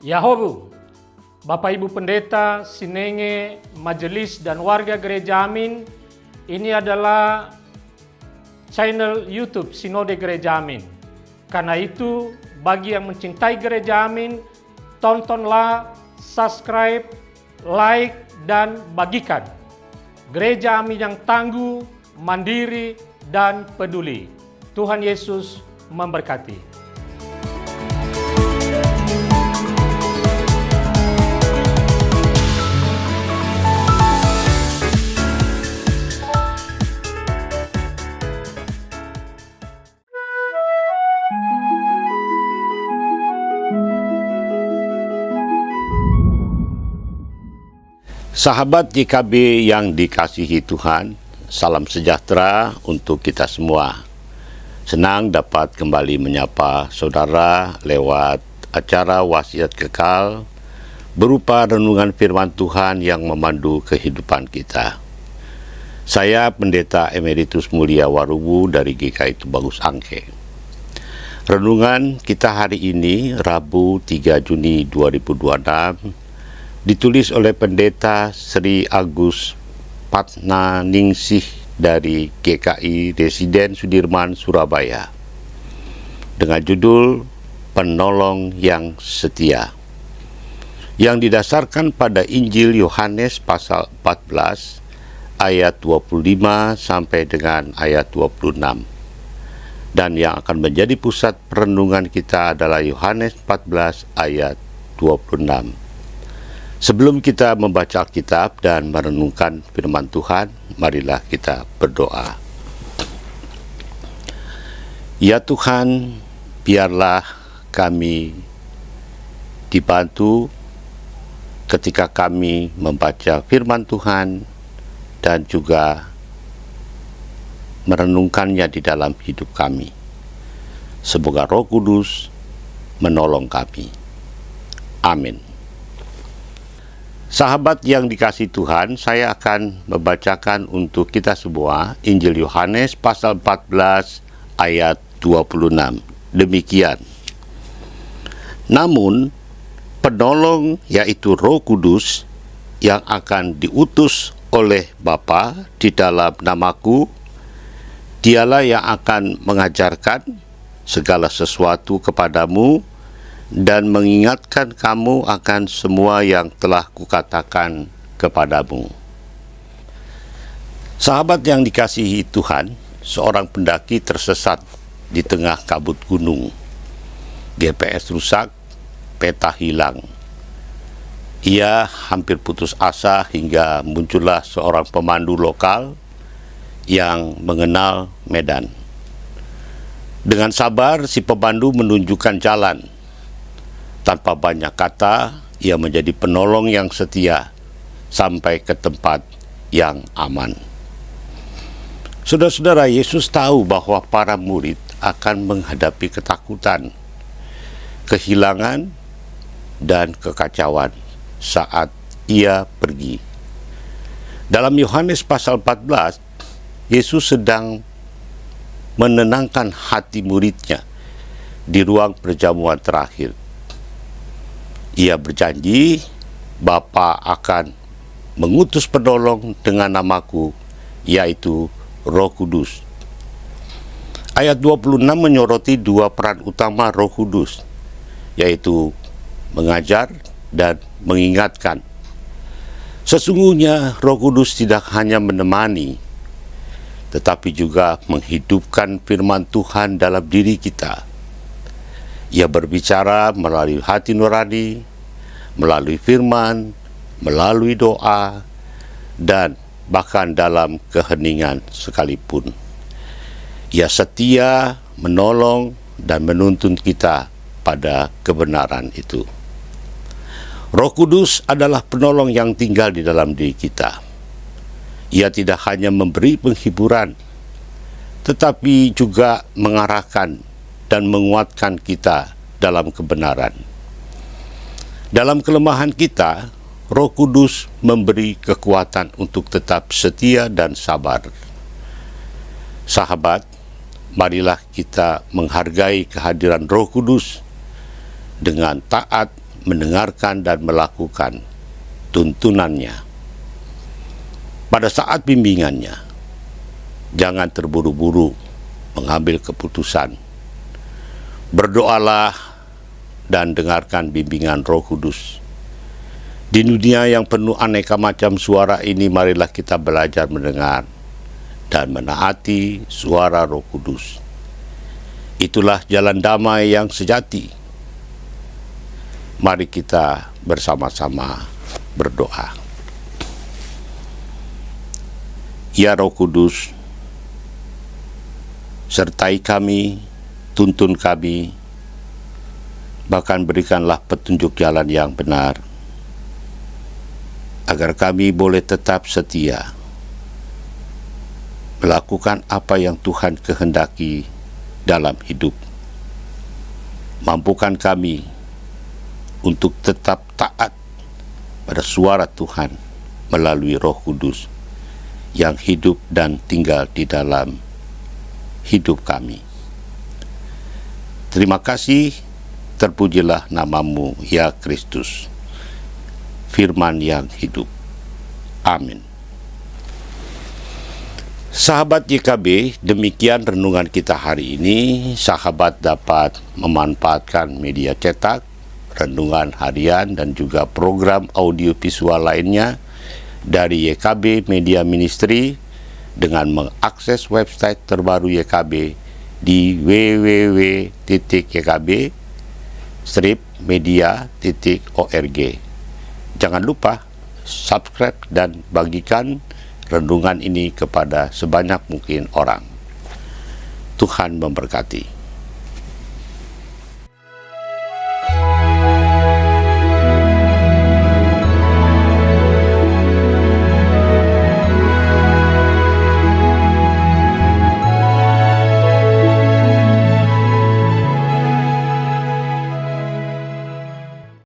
Yahobu, Bapak Ibu Pendeta, Sinenge, Majelis dan warga Gereja Amin, ini adalah channel YouTube Sinode Gereja Amin. Karena itu, bagi yang mencintai Gereja Amin, tontonlah, subscribe, like, dan bagikan. Gereja Amin yang tangguh, mandiri, dan peduli. Tuhan Yesus memberkati. Sahabat JKB yang dikasihi Tuhan, salam sejahtera untuk kita semua. Senang dapat kembali menyapa saudara lewat acara Wasiat Kekal berupa renungan firman Tuhan yang memandu kehidupan kita. Saya Pendeta Emeritus Mulia Warubu dari GKI Tubagus Angke. Renungan kita hari ini, Rabu 3 Juni 2026, ditulis oleh Pendeta Sri Agus Patnaningsih dari GKI Residen Sudirman, Surabaya, dengan judul Penolong yang Setia, yang didasarkan pada Injil Yohanes pasal 14 ayat 25 sampai dengan ayat 26, dan yang akan menjadi pusat perenungan kita adalah Yohanes 14 ayat 26. Sebelum kita membaca Alkitab dan merenungkan firman Tuhan, marilah kita berdoa. Ya Tuhan, biarlah kami dibantu ketika kami membaca firman Tuhan dan juga merenungkannya di dalam hidup kami. Semoga Roh Kudus menolong kami. Amin. Sahabat yang dikasihi Tuhan, saya akan membacakan untuk kita semua Injil Yohanes pasal 14 ayat 26. Demikian. Namun, penolong yaitu Roh Kudus yang akan diutus oleh Bapa di dalam namaku, dialah yang akan mengajarkan segala sesuatu kepadamu dan mengingatkan kamu akan semua yang telah kukatakan kepadamu. Sahabat yang dikasihi Tuhan, seorang pendaki tersesat di tengah kabut gunung. GPS rusak, peta hilang. Ia hampir putus asa hingga muncullah seorang pemandu lokal yang mengenal medan. Dengan sabar, si pemandu menunjukkan jalan. Tanpa banyak kata, ia menjadi penolong yang setia sampai ke tempat yang aman. Saudara-saudara, Yesus tahu bahwa para murid akan menghadapi ketakutan, kehilangan, dan kekacauan saat ia pergi. Dalam Yohanes pasal 14, Yesus sedang menenangkan hati muridnya di ruang perjamuan terakhir. Ia berjanji, Bapa akan mengutus penolong dengan namaku, yaitu Roh Kudus. Ayat 26 menyoroti dua peran utama Roh Kudus, yaitu mengajar dan mengingatkan. Sesungguhnya Roh Kudus tidak hanya menemani, tetapi juga menghidupkan firman Tuhan dalam diri kita. Ia berbicara melalui hati nurani, melalui firman, melalui doa, dan bahkan dalam keheningan sekalipun. Ia setia, menolong, dan menuntun kita pada kebenaran itu. Roh Kudus adalah penolong yang tinggal di dalam diri kita. Ia tidak hanya memberi penghiburan, tetapi juga mengarahkan dan menguatkan kita dalam kebenaran. Dalam kelemahan kita, Roh Kudus memberi kekuatan untuk tetap setia dan sabar. Sahabat, marilah kita menghargai kehadiran Roh Kudus dengan taat mendengarkan dan melakukan tuntunannya. Pada saat bimbingannya, jangan terburu-buru mengambil keputusan. Berdoalah dan dengarkan bimbingan Roh Kudus. Di dunia yang penuh aneka macam suara ini, marilah kita belajar mendengar dan menaati suara Roh Kudus. Itulah jalan damai yang sejati. Mari kita bersama-sama berdoa. Ya Roh Kudus, sertai kami, tuntun kami, bahkan berikanlah petunjuk jalan yang benar, agar kami boleh tetap setia melakukan apa yang Tuhan kehendaki dalam hidup. Mampukan kami untuk tetap taat pada suara Tuhan melalui Roh Kudus yang hidup dan tinggal di dalam hidup kami. Terima kasih, terpujilah namamu ya Kristus, firman yang hidup. Amin. Sahabat YKB, demikian renungan kita hari ini. Sahabat dapat memanfaatkan media cetak, renungan harian, dan juga program audio visual lainnya dari YKB Media Ministry dengan mengakses website terbaru YKB di www.ykb-media.org. Jangan lupa subscribe dan bagikan renungan ini kepada sebanyak mungkin orang. Tuhan memberkati.